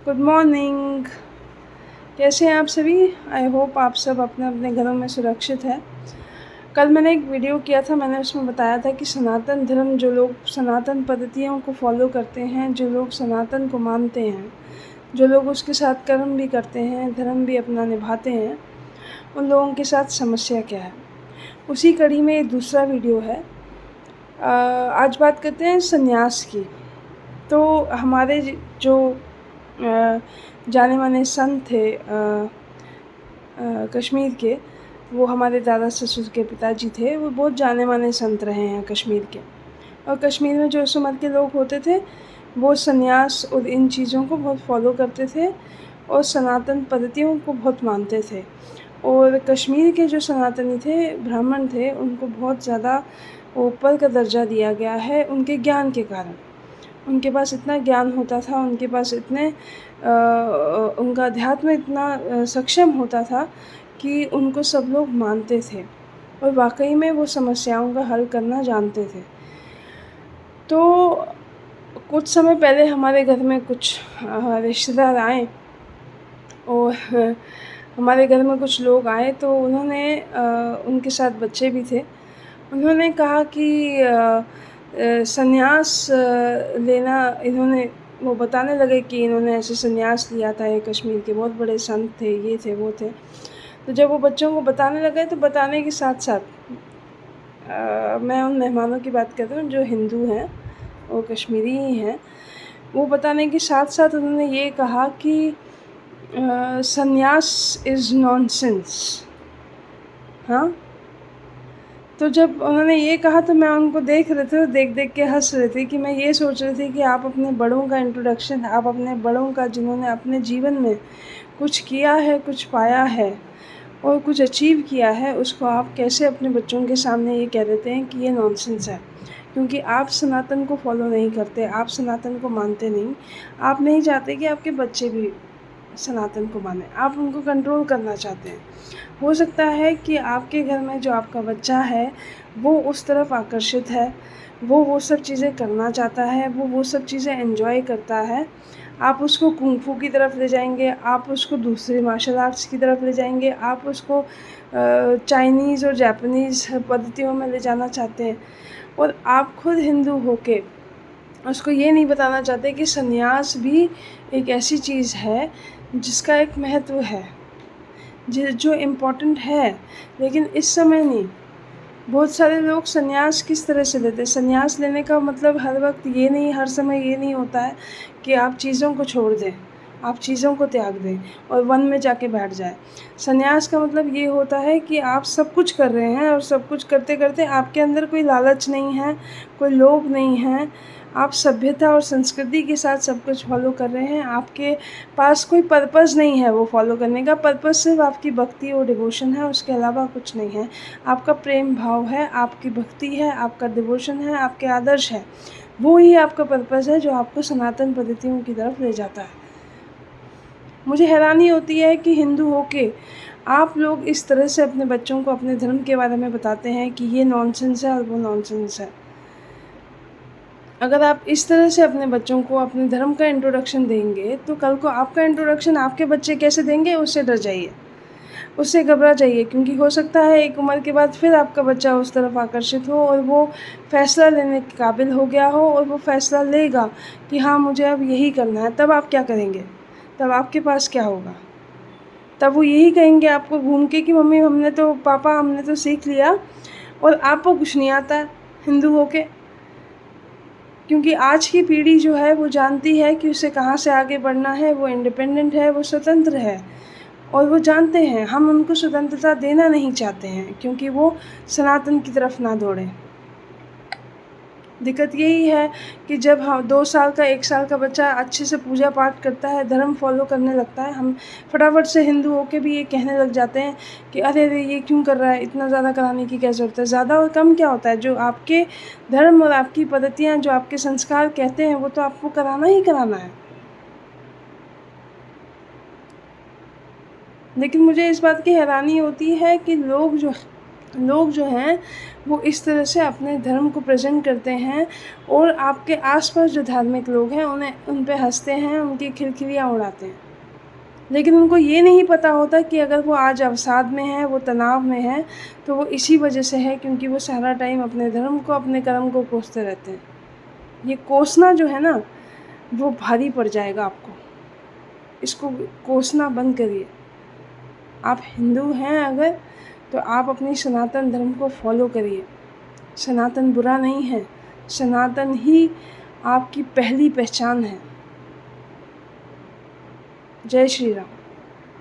Good morning. कैसे हैं आप सभी? आई होप आप सब अपने अपने घरों में सुरक्षित हैं। कल मैंने एक वीडियो किया था, मैंने उसमें बताया था कि सनातन धर्म, जो लोग सनातन पद्धतियों को फॉलो करते हैं, जो लोग सनातन को मानते हैं, जो लोग उसके साथ कर्म भी करते हैं, धर्म भी अपना निभाते हैं, उन लोगों के साथ समस्या क्या है। उसी कड़ी में एक दूसरा वीडियो है। आज बात करते हैं संन्यास की। तो हमारे जो जाने माने संत थे कश्मीर के, वो हमारे दादा ससुर के पिताजी थे। वो बहुत जाने माने संत रहे हैं कश्मीर के। और कश्मीर में जो उस उम्र के लोग होते थे, वो संन्यास और इन चीज़ों को बहुत फॉलो करते थे और सनातन पद्धतियों को बहुत मानते थे। और कश्मीर के जो सनातनी थे, ब्राह्मण थे, उनको बहुत ज़्यादा ऊपर का दर्जा दिया गया है उनके ज्ञान के कारण। उनके पास इतना ज्ञान होता था, उनके पास उनका अध्यात्म इतना सक्षम होता था कि उनको सब लोग मानते थे और वाक़ई में वो समस्याओं का हल करना जानते थे। तो कुछ समय पहले हमारे घर में कुछ रिश्तेदार आए और हमारे घर में कुछ लोग आए, तो उन्होंने उनके साथ बच्चे भी थे। उन्होंने कहा कि संन्यास लेना, इन्होंने वो बताने लगे कि इन्होंने ऐसे संन्यास लिया था। ये कश्मीर के बहुत बड़े संत थे, ये थे, वो थे। तो जब वो बच्चों को बताने लगे, तो बताने के साथ-साथ मैं उन मेहमानों की बात कर रही हूँ जो हिंदू हैं, वो कश्मीरी ही हैं। वो बताने के साथ-साथ उन्होंने ये कहा कि संन्यास इज़ नॉनसेंस। हाँ? तो जब उन्होंने ये कहा, तो मैं उनको देख रहे थे और देख-देख के हँस रहे थे कि मैं ये सोच रही थी कि आप अपने बड़ों का इंट्रोडक्शन, आप अपने बड़ों का, जिन्होंने अपने जीवन में कुछ किया है, कुछ पाया है और कुछ अचीव किया है, उसको आप कैसे अपने बच्चों के सामने ये कह देते हैं कि ये नॉनसेंस है। क्योंकि आप सनातन को फॉलो नहीं करते, आप सनातन को मानते नहीं। आप नहीं चाहते कि आपके बच्चे भी सनातन को मानें, आप उनको कंट्रोल करना चाहते हैं। हो सकता है कि आपके घर में जो आपका बच्चा है, वो उस तरफ आकर्षित है, वो सब चीज़ें करना चाहता है, वो सब चीज़ें एन्जॉय करता है। आप उसको कुंग फू की तरफ ले जाएँगे, आप उसको दूसरे मार्शल आर्ट्स की तरफ ले जाएँगे, आप उसको चाइनीज़ और जापानीज़ पद्धतियों में ले जाना चाहते हैं। और आप खुद हिंदू होके उसको ये नहीं बताना चाहते कि संन्यास भी एक ऐसी चीज़ है जिसका एक महत्व है, जो इम्पोर्टेंट है, लेकिन इस समय नहीं। बहुत सारे लोग संन्यास किस तरह से लेते हैं? संन्यास लेने का मतलब हर वक़्त ये नहीं, हर समय ये नहीं होता है कि आप चीज़ों को छोड़ दें, आप चीज़ों को त्याग दें और वन में जाके बैठ जाएँ। संन्यास का मतलब ये होता है कि आप सब कुछ कर रहे हैं और सब कुछ करते-करते आपके अंदर कोई लालच नहीं है, कोई लोभ नहीं है। आप सभ्यता और संस्कृति के साथ सब कुछ फ़ॉलो कर रहे हैं। आपके पास कोई पर्पस नहीं है वो फ़ॉलो करने का। पर्पस सिर्फ़ आपकी भक्ति और डिवोशन है, उसके अलावा कुछ नहीं है। आपका प्रेम भाव है, आपकी भक्ति है, आपका डिवोशन है, आपके आदर्श है। वो ही आपका पर्पस है जो आपको सनातन पद्धतियों की तरफ ले जाता है। मुझे हैरानी होती है कि हिंदू होके आप लोग इस तरह से अपने बच्चों को अपने धर्म के बारे में बताते हैं कि ये नॉनसेंस है और वो नॉनसेंस है। अगर आप इस तरह से अपने बच्चों को अपने धर्म का इंट्रोडक्शन देंगे, तो कल को आपका इंट्रोडक्शन आपके बच्चे कैसे देंगे, उससे डर जाइए, उससे घबरा जाइए। क्योंकि हो सकता है एक उम्र के बाद फिर आपका बच्चा उस तरफ आकर्षित हो और वो फ़ैसला लेने के काबिल हो गया हो और वो फ़ैसला लेगा कि हाँ, मुझे अब यही करना है। तब आप क्या करेंगे? तब आपके पास क्या होगा? तब वो यही कहेंगे आपको घूम के कि मम्मी, पापा हमने तो सीख लिया और आपको कुछ नहीं आता है हिंदू होके। क्योंकि आज की पीढ़ी जो है वो जानती है कि उसे कहाँ से आगे बढ़ना है, वो इंडिपेंडेंट है, वो स्वतंत्र है और वो जानते हैं। हम उनको स्वतंत्रता देना नहीं चाहते हैं क्योंकि वो सनातन की तरफ ना दौड़ें। दिक्कत यही है कि जब 2 साल का, 1 साल का बच्चा अच्छे से पूजा पाठ करता है, धर्म फ़ॉलो करने लगता है, हम फटाफट से हिंदू होके भी ये कहने लग जाते हैं कि अरे रे, ये क्यों कर रहा है, इतना ज़्यादा कराने की क्या ज़रूरत है। ज़्यादा और कम क्या होता है? जो आपके धर्म और आपकी पद्धतियाँ, जो आपके संस्कार कहते हैं, वो तो आपको कराना ही कराना है। लेकिन मुझे इस बात की हैरानी होती है कि लोग जो लोग जो हैं वो इस तरह से अपने धर्म को प्रेज़ेंट करते हैं और आपके आस-पास जो धार्मिक लोग हैं उन पे हँसते हैं, उनकी खिलखिलियाँ उड़ाते हैं। लेकिन उनको ये नहीं पता होता कि अगर वो आज अवसाद में है, वो तनाव में है, तो वो इसी वजह से है क्योंकि वो सारा टाइम अपने धर्म को, अपने कर्म को कोसते रहते हैं। ये कोसना जो है ना, वो भारी पड़ जाएगा आपको। इसको कोसना बंद करिए। आप हिंदू हैं अगर, तो आप अपनी सनातन धर्म को फॉलो करिए। सनातन बुरा नहीं है, सनातन ही आपकी पहली पहचान है। जय श्री राम।